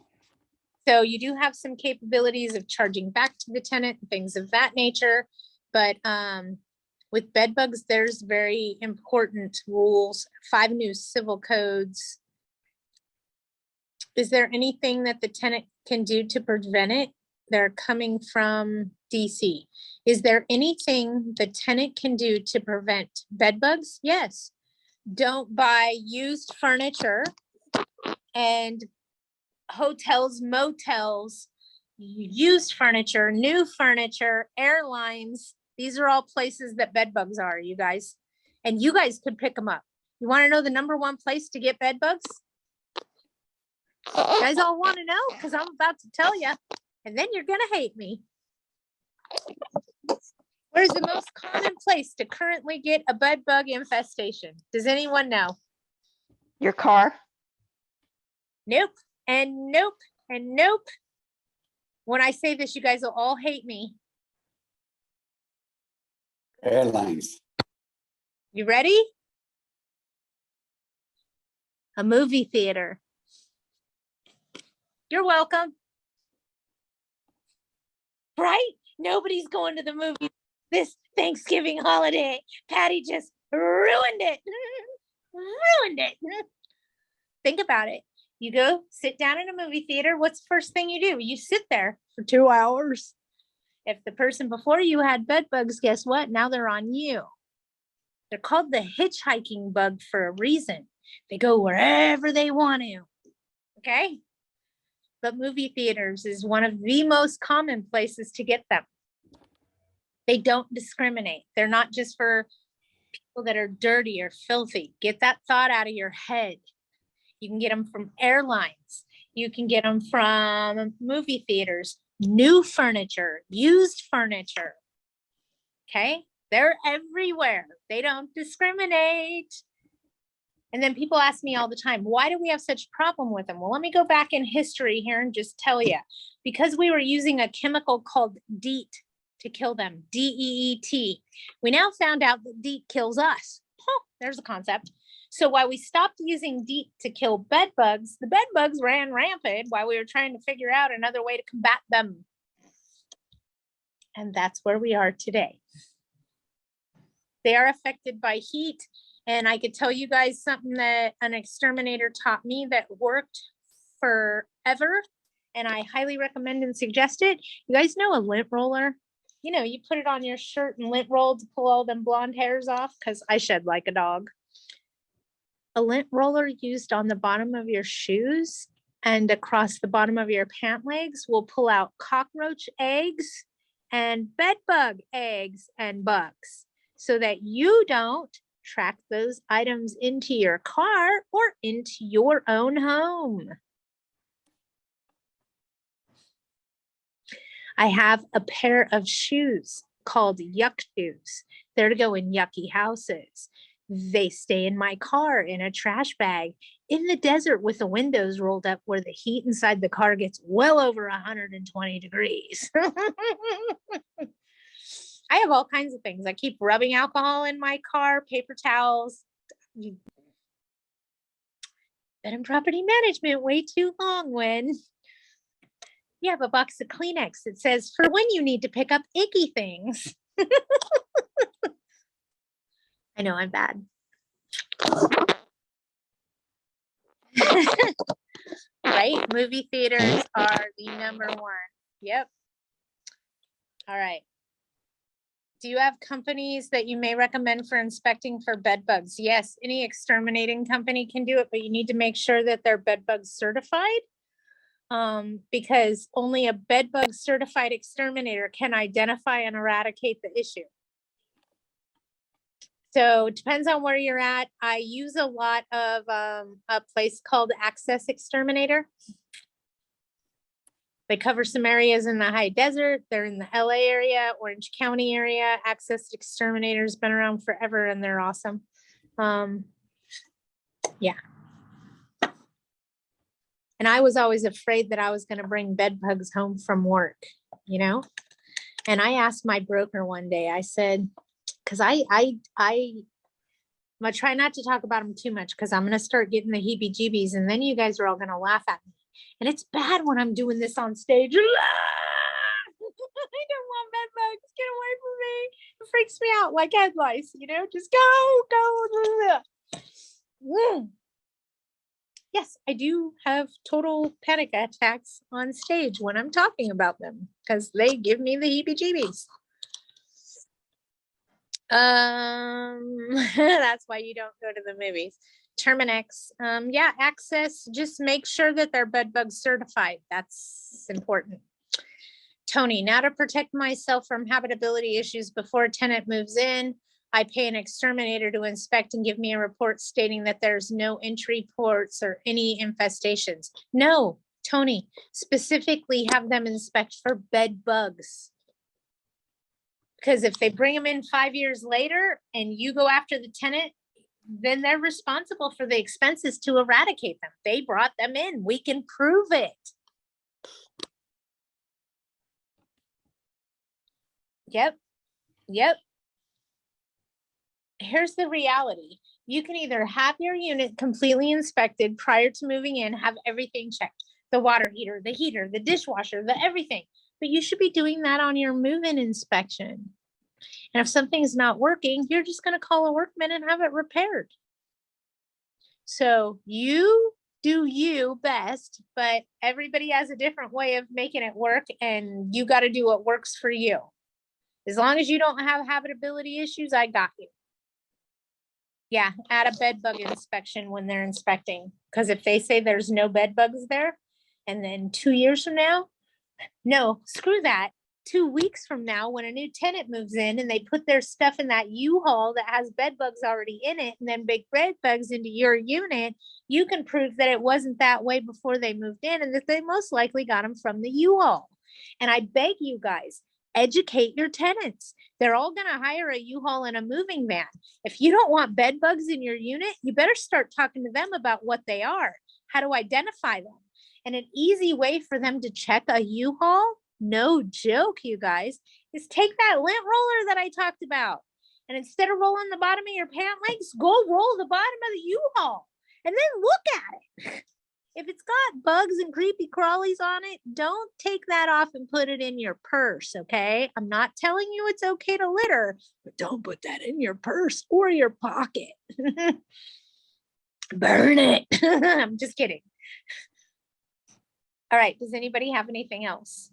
So you do have some capabilities of charging back to the tenant and things of that nature. But with bed bugs, there's very important rules, 5 new civil codes. Is there anything that the tenant can do to prevent it? They're coming from DC. Is there anything the tenant can do to prevent bed bugs? Yes. Don't buy used furniture and hotels, motels, used furniture, new furniture, airlines. These are all places that bed bugs are, you guys. And you guys could pick them up. You want to know the #1 place to get bed bugs? You guys all want to know? Because I'm about to tell you. And then you're going to hate me. Where's the most common place to currently get a bed bug infestation? Does anyone know? Your car? Nope. And nope. And nope. When I say this, you guys will all hate me. Airlines. You ready? A movie theater. You're welcome. Right? Nobody's going to the movie this Thanksgiving holiday. Patty just ruined it. Ruined it. Think about it. You go sit down in a movie theater. What's the first thing you do? You sit there for 2 hours. If the person before you had bed bugs, guess what? Now they're on you. They're called the hitchhiking bug for a reason. They go wherever they want to. Okay? But movie theaters is one of the most common places to get them. They don't discriminate. They're not just for people that are dirty or filthy. Get that thought out of your head. You can get them from airlines. You can get them from movie theaters, new furniture, used furniture. Okay? They're everywhere. They don't discriminate. And then people ask me all the time, why do we have such a problem with them? Well, let me go back in history here and just tell you. Because we were using a chemical called DEET to kill them, DEET. We now found out that DEET kills us. Oh, there's a concept. So while we stopped using DEET to kill bed bugs, the bed bugs ran rampant while we were trying to figure out another way to combat them. And that's where we are today. They are affected by heat. And I could tell you guys something that an exterminator taught me that worked forever. And I highly recommend and suggest it. You guys know a lint roller? You know, you put it on your shirt and lint roll to pull all them blonde hairs off, because I shed like a dog. A lint roller used on the bottom of your shoes and across the bottom of your pant legs will pull out cockroach eggs and bed bug eggs and bugs, so that you don't track those items into your car or into your own home. I have a pair of shoes called yuck shoes. They're to go in yucky houses. They stay in my car in a trash bag in the desert with the windows rolled up where the heat inside the car gets well over 120 degrees. I have all kinds of things. I keep rubbing alcohol in my car, paper towels. Been in property management way too long when you have a box of Kleenex that says for when you need to pick up icky things. I know I'm bad. Right? Movie theaters are the #1. Yep. All right. Do you have companies that you may recommend for inspecting for bed bugs? Yes, any exterminating company can do it, but you need to make sure that they're bed bug certified. Because only a bed bug certified exterminator can identify and eradicate the issue. So it depends on where you're at. I use a lot of a place called Access Exterminator. They cover some areas in the high desert. They're in the LA area, Orange County area. Access Exterminator's been around forever and they're awesome. Yeah. And I was always afraid that I was going to bring bed bugs home from work, you know? And I asked my broker one day, I said, because I'm gonna try not to talk about them too much because I'm gonna start getting the heebie-jeebies and then you guys are all gonna laugh at me. And it's bad when I'm doing this on stage. I don't want bed bugs. Get away from me. It freaks me out like head lice, you know, just go. Yes, I do have total panic attacks on stage when I'm talking about them because they give me the heebie-jeebies. That's why you don't go to the movies. Terminex, yeah, Access, just make sure that they're bed bug certified. That's important. Tony, now to protect myself from habitability issues before a tenant moves in, I pay an exterminator to inspect and give me a report stating that there's no entry ports or any infestations. No, Tony, specifically have them inspect for bed bugs. Because if they bring them in 5 years later and you go after the tenant, then they're responsible for the expenses to eradicate them. They brought them in. We can prove it. Yep. Here's the reality. You can either have your unit completely inspected prior to moving in, have everything checked, the water heater, the dishwasher, the everything. But you should be doing that on your move-in inspection. And if something's not working, you're just going to call a workman and have it repaired. So you do you best, but everybody has a different way of making it work and you got to do what works for you. As long as you don't have habitability issues, I got you. Yeah, add a bed bug inspection when they're inspecting. Because if they say there's no bed bugs there, and then 2 years from now, no, screw that. 2 weeks from now, when a new tenant moves in and they put their stuff in that U-Haul that has bed bugs already in it, and then big bed bugs into your unit, you can prove that it wasn't that way before they moved in and that they most likely got them from the U-Haul. And I beg you guys, educate your tenants. They're all going to hire a U-Haul and a moving van. If you don't want bed bugs in your unit, you better start talking to them about what they are, how to identify them. And an easy way for them to check a U-Haul, no joke, you guys, is take that lint roller that I talked about. And instead of rolling the bottom of your pant legs, go roll the bottom of the U-Haul and then look at it. If it's got bugs and creepy crawlies on it, don't take that off and put it in your purse, okay? I'm not telling you it's okay to litter, but don't put that in your purse or your pocket. Burn it. I'm just kidding. All right, does anybody have anything else?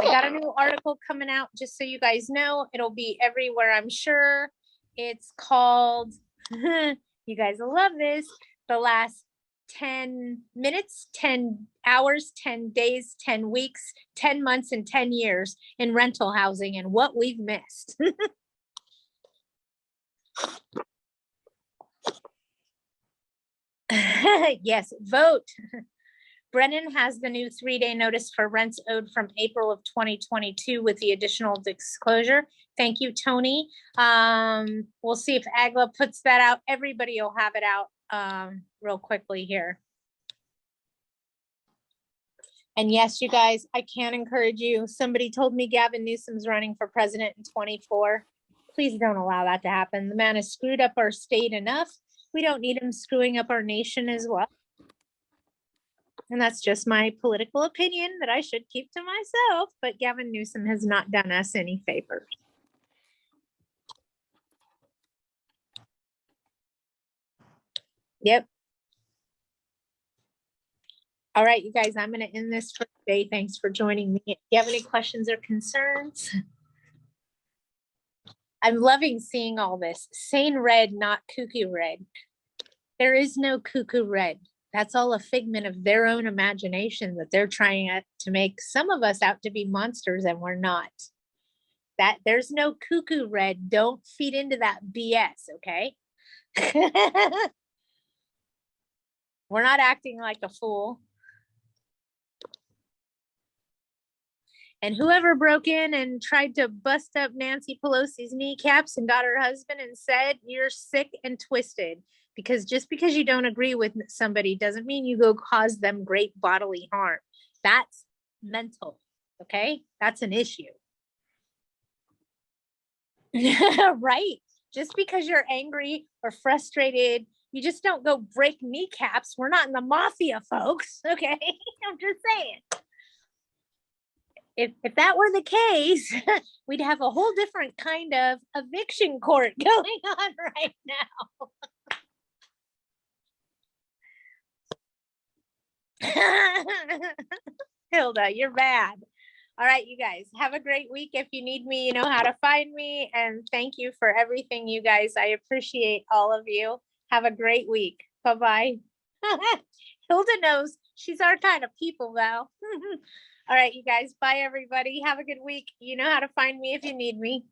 I got a new article coming out, just so you guys know. It'll be everywhere, I'm sure. It's called, you guys will love this, the last 10 minutes, 10 hours, 10 days, 10 weeks, 10 months, and 10 years in rental housing and what we've missed. Yes, vote. Brennan has the new 3-day notice for rents owed from April of 2022 with the additional disclosure. Thank you, Tony. We'll see if AGLA puts that out. Everybody will have it out real quickly here. And yes, you guys, I can encourage you. Somebody told me Gavin Newsom's running for president in 24. Please don't allow that to happen. The man has screwed up our state enough. We don't need him screwing up our nation as well. And that's just my political opinion that I should keep to myself, but Gavin Newsom has not done us any favors. Yep. All right, you guys, I'm going to end this for today. Thanks for joining me. If you have any questions or concerns? I'm loving seeing all this. Sane red, not cuckoo red. There is no cuckoo red. That's all a figment of their own imagination that they're trying to make some of us out to be monsters and we're not. That there's no cuckoo red. Don't feed into that BS, okay? We're not acting like a fool. And whoever broke in and tried to bust up Nancy Pelosi's kneecaps and got her husband and said, you're sick and twisted. Because just because you don't agree with somebody doesn't mean you go cause them great bodily harm. That's mental, okay? That's an issue. Right? Just because you're angry or frustrated, you just don't go break kneecaps. We're not in the mafia, folks, okay? I'm just saying. If that were the case, we'd have a whole different kind of eviction court going on right now. Hilda, you're bad. All right, you guys, have a great week. If you need me, you know how to find me. And thank you for everything, you guys. I appreciate all of you. Have a great week. Bye-bye. Hilda knows she's our kind of people, Val. All right, you guys. Bye, everybody. Have a good week. You know how to find me if you need me.